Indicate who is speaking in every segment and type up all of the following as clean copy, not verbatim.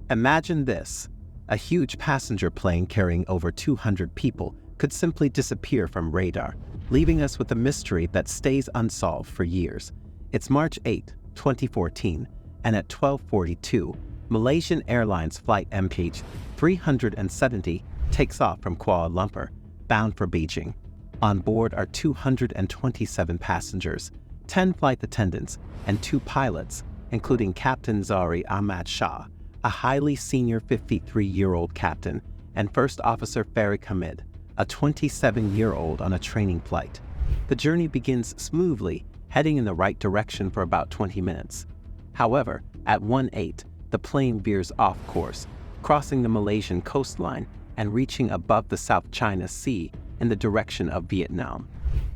Speaker 1: Imagine this. A huge passenger plane carrying over 200 people could simply disappear from radar, leaving us with a mystery that stays unsolved for years. It's March 8, 2014, and at 12:42, Malaysian Airlines Flight MH370 takes off from Kuala Lumpur, bound for Beijing. On board are 227 passengers, 10 flight attendants, and 2 pilots, including Captain Zari Ahmad Shah, a highly senior 53-year-old captain, and First Officer Farid Hamid, a 27-year-old on a training flight. The journey begins smoothly, heading in the right direction for about 20 minutes. However, at 1:08, the plane veers off course, crossing the Malaysian coastline and reaching above the South China Sea in the direction of Vietnam.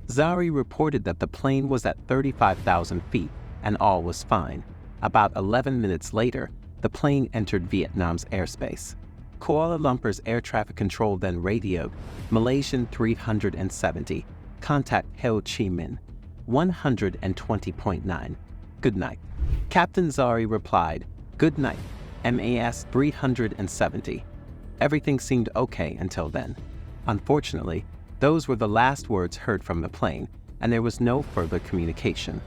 Speaker 1: Zari reported that the plane was at 35,000 feet and all was fine. About 11 minutes later, the plane entered Vietnam's airspace. Kuala Lumpur's air traffic control then radioed Malaysian 370, contact Ho Chi Minh, 120.9. Good night. Captain Zari replied, "Good night, MAS 370. Everything seemed okay until then. Unfortunately, those were the last words heard from the plane, and there was no further communication.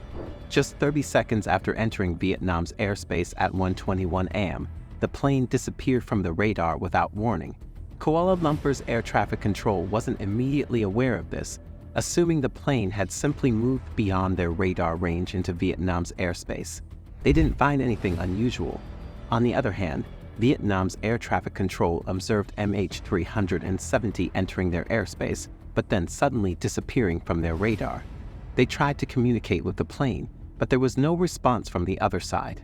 Speaker 1: Just 30 seconds after entering Vietnam's airspace at 1:21 a.m., the plane disappeared from the radar without warning. Kuala Lumpur's air traffic control wasn't immediately aware of this, assuming the plane had simply moved beyond their radar range into Vietnam's airspace. They didn't find anything unusual. On the other hand, Vietnam's air traffic control observed MH370 entering their airspace, but then suddenly disappearing from their radar. They tried to communicate with the plane, but there was no response from the other side.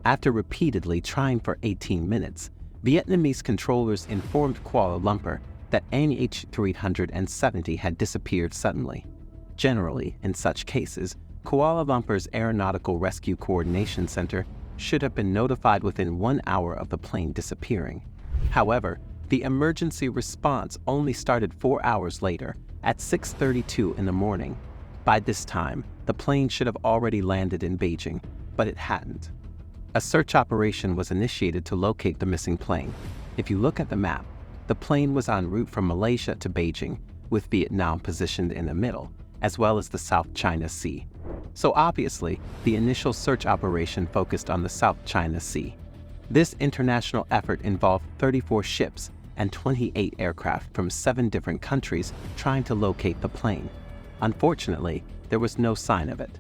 Speaker 1: After repeatedly trying for 18 minutes, Vietnamese controllers informed Kuala Lumpur that MH370 had disappeared suddenly. Generally, in such cases, Kuala Lumpur's Aeronautical Rescue Coordination Center should have been notified within 1 hour of the plane disappearing. However, the emergency response only started 4 hours later, at 6:32 in the morning. By this time, the plane should have already landed in Beijing, but it hadn't. A search operation was initiated to locate the missing plane. If you look at the map, the plane was en route from Malaysia to Beijing, with Vietnam positioned in the middle, as well as the South China Sea. So obviously, the initial search operation focused on the South China Sea. This international effort involved 34 ships and 28 aircraft from 7 different countries trying to locate the plane. Unfortunately, there was no sign of it.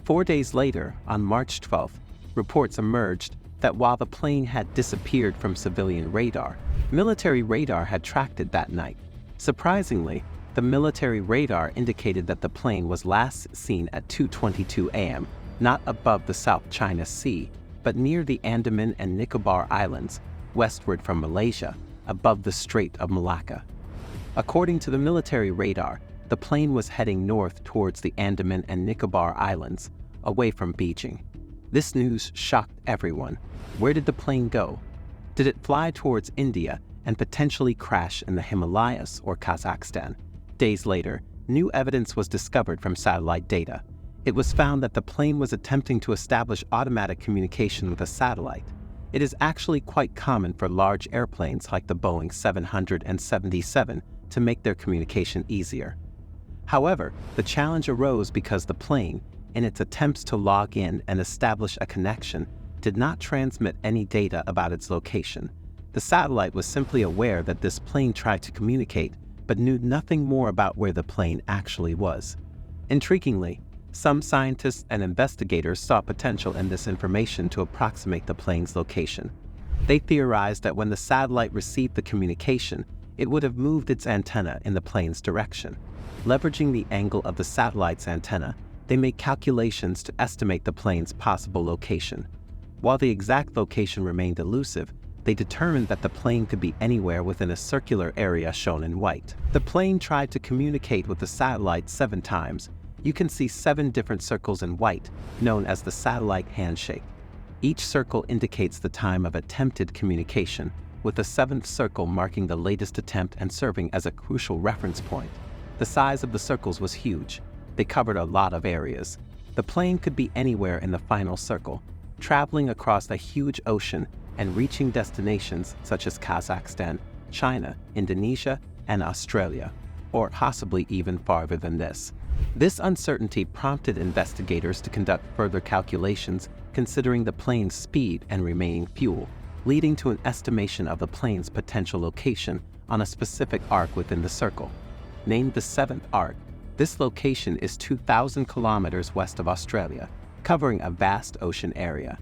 Speaker 1: 4 days later, on March 12th, reports emerged that while the plane had disappeared from civilian radar, military radar had tracked it that night. Surprisingly, the military radar indicated that the plane was last seen at 2:22 a.m., not above the South China Sea, but near the Andaman and Nicobar Islands, westward from Malaysia, above the Strait of Malacca. According to the military radar, the plane was heading north towards the Andaman and Nicobar Islands, away from Beijing. This news shocked everyone. Where did the plane go? Did it fly towards India and potentially crash in the Himalayas or Kazakhstan? Days later, new evidence was discovered from satellite data. It was found that the plane was attempting to establish automatic communication with a satellite. It is actually quite common for large airplanes like the Boeing 777 to make their communication easier. However, the challenge arose because the plane, in its attempts to log in and establish a connection, did not transmit any data about its location. The satellite was simply aware that this plane tried to communicate, but knew nothing more about where the plane actually was. Intriguingly, some scientists and investigators saw potential in this information to approximate the plane's location. They theorized that when the satellite received the communication, it would have moved its antenna in the plane's direction. Leveraging the angle of the satellite's antenna, they made calculations to estimate the plane's possible location. While the exact location remained elusive, they determined that the plane could be anywhere within a circular area shown in white. The plane tried to communicate with the satellite 7 times. You can see 7 different circles in white, known as the satellite handshake. Each circle indicates the time of attempted communication, with the 7th circle marking the latest attempt and serving as a crucial reference point. The size of the circles was huge. They covered a lot of areas. The plane could be anywhere in the final circle, traveling across a huge ocean and reaching destinations such as Kazakhstan, China, Indonesia, and Australia, or possibly even farther than this. This uncertainty prompted investigators to conduct further calculations considering the plane's speed and remaining fuel, leading to an estimation of the plane's potential location on a specific arc within the circle. Named the 7th arc, this location is 2,000 kilometers west of Australia, covering a vast ocean area.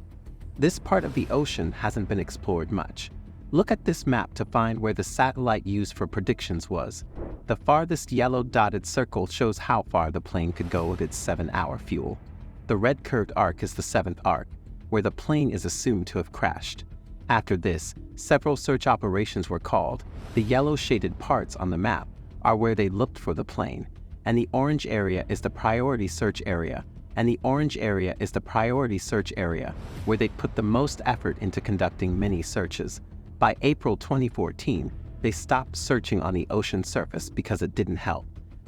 Speaker 1: This part of the ocean hasn't been explored much. Look at this map to find where the satellite used for predictions was. The farthest yellow dotted circle shows how far the plane could go with its 7-hour fuel. The red curved arc is the 7th arc, where the plane is assumed to have crashed. After this, several search operations were called. The yellow shaded parts on the map are where they looked for the plane, and the orange area is the priority search area, where they put the most effort into conducting many searches. By April 2014, they stopped searching on the ocean surface because it didn't help.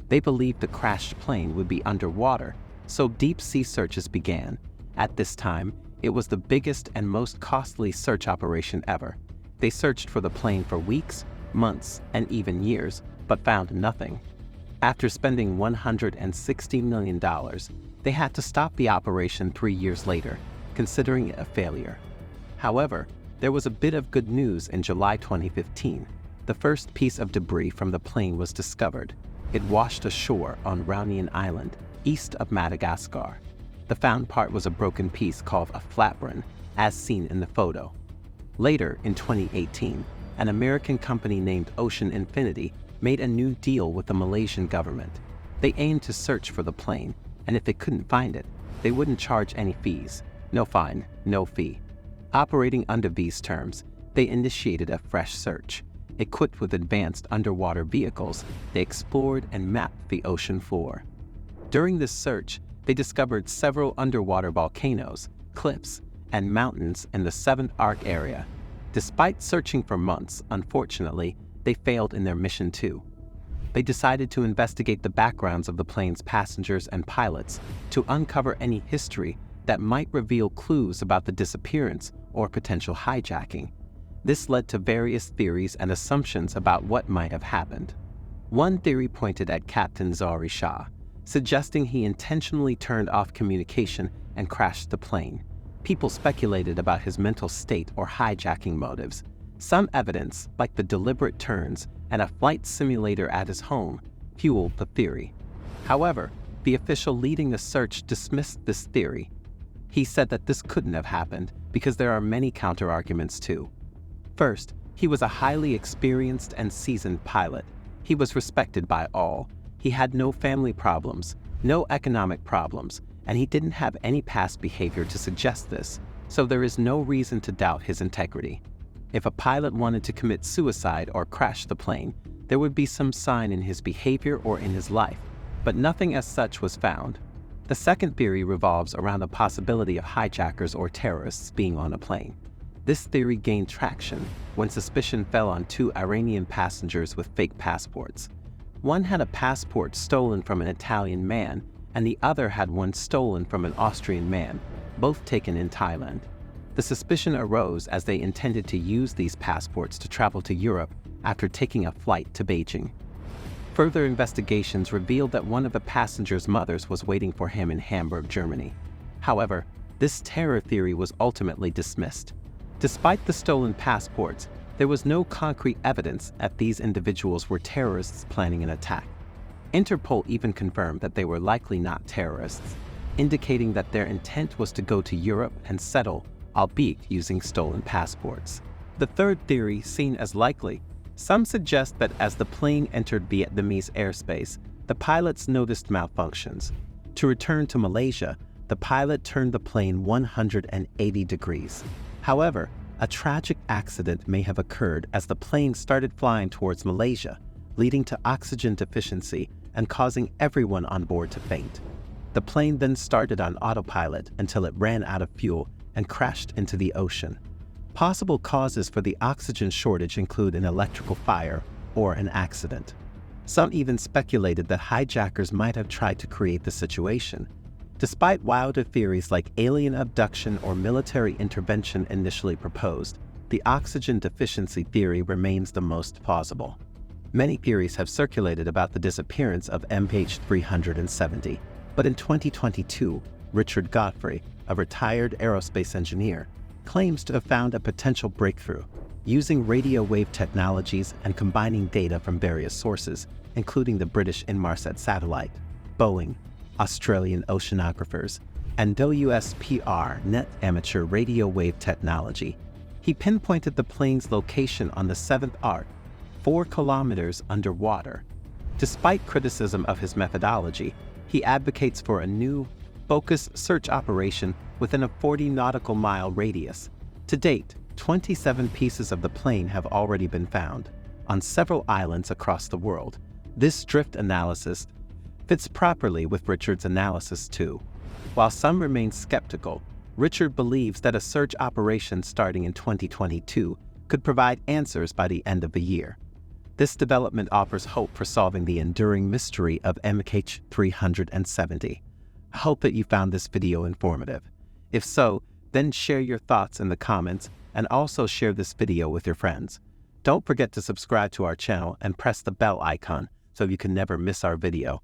Speaker 1: They believed the crashed plane would be underwater, so deep sea searches began. At this time, it was the biggest and most costly search operation ever. They searched for the plane for weeks, months, and even years, but found nothing. After spending $160 million, they had to stop the operation 3 years later, considering it a failure. However, there was a bit of good news in July 2015. The first piece of debris from the plane was discovered. It washed ashore on Reunion Island, east of Madagascar. The found part was a broken piece called a flatbrin, as seen in the photo. Later, in 2018, an American company named Ocean Infinity made a new deal with the Malaysian government. They aimed to search for the plane, and if they couldn't find it, they wouldn't charge any fees. No fine, no fee. Operating under these terms, they initiated a fresh search. Equipped with advanced underwater vehicles, they explored and mapped the ocean floor. During this search, they discovered several underwater volcanoes, cliffs, and mountains in the 7th arc area. Despite searching for months, unfortunately, they failed in their mission too. They decided to investigate the backgrounds of the plane's passengers and pilots to uncover any history that might reveal clues about the disappearance or potential hijacking. This led to various theories and assumptions about what might have happened. One theory pointed at Captain Zari Shah, suggesting he intentionally turned off communication and crashed the plane. People speculated about his mental state or hijacking motives. Some evidence, like the deliberate turns and a flight simulator at his home, fueled the theory. However, the official leading the search dismissed this theory. He said that this couldn't have happened because there are many counter-arguments too. First, he was a highly experienced and seasoned pilot. He was respected by all. He had no family problems, no economic problems, and he didn't have any past behavior to suggest this, so there is no reason to doubt his integrity. If a pilot wanted to commit suicide or crash the plane, there would be some sign in his behavior or in his life, but nothing as such was found. The second theory revolves around the possibility of hijackers or terrorists being on a plane. This theory gained traction when suspicion fell on 2 Iranian passengers with fake passports. One had a passport stolen from an Italian man, and the other had one stolen from an Austrian man, both taken in Thailand. The suspicion arose as they intended to use these passports to travel to Europe after taking a flight to Beijing. Further investigations revealed that one of the passengers' mothers was waiting for him in Hamburg, Germany. However, this terror theory was ultimately dismissed. Despite the stolen passports, there was no concrete evidence that these individuals were terrorists planning an attack. Interpol even confirmed that they were likely not terrorists, indicating that their intent was to go to Europe and settle, albeit using stolen passports. The third theory, seen as likely, some suggest that as the plane entered Vietnamese airspace, the pilots noticed malfunctions. To return to Malaysia, the pilot turned the plane 180 degrees. However, a tragic accident may have occurred as the plane started flying towards Malaysia, leading to oxygen deficiency and causing everyone on board to faint. The plane then started on autopilot until it ran out of fuel and crashed into the ocean. Possible causes for the oxygen shortage include an electrical fire or an accident. Some even speculated that hijackers might have tried to create the situation. Despite wilder theories like alien abduction or military intervention initially proposed, the oxygen deficiency theory remains the most plausible. Many theories have circulated about the disappearance of MH370, but in 2022, Richard Godfrey, a retired aerospace engineer, claims to have found a potential breakthrough. Using radio wave technologies and combining data from various sources, including the British Inmarsat satellite, Boeing, Australian oceanographers, and WSPR net amateur radio wave technology, he pinpointed the plane's location on the 7th arc, 4 kilometers underwater. Despite criticism of his methodology, he advocates for a new, focused search operation within a 40 nautical mile radius. To date, 27 pieces of the plane have already been found on several islands across the world. This drift analysis fits properly with Richard's analysis too. While some remain skeptical, Richard believes that a search operation starting in 2022 could provide answers by the end of the year. This development offers hope for solving the enduring mystery of MH370. I hope that you found this video informative. If so, then share your thoughts in the comments and also share this video with your friends. Don't forget to subscribe to our channel and press the bell icon so you can never miss our video.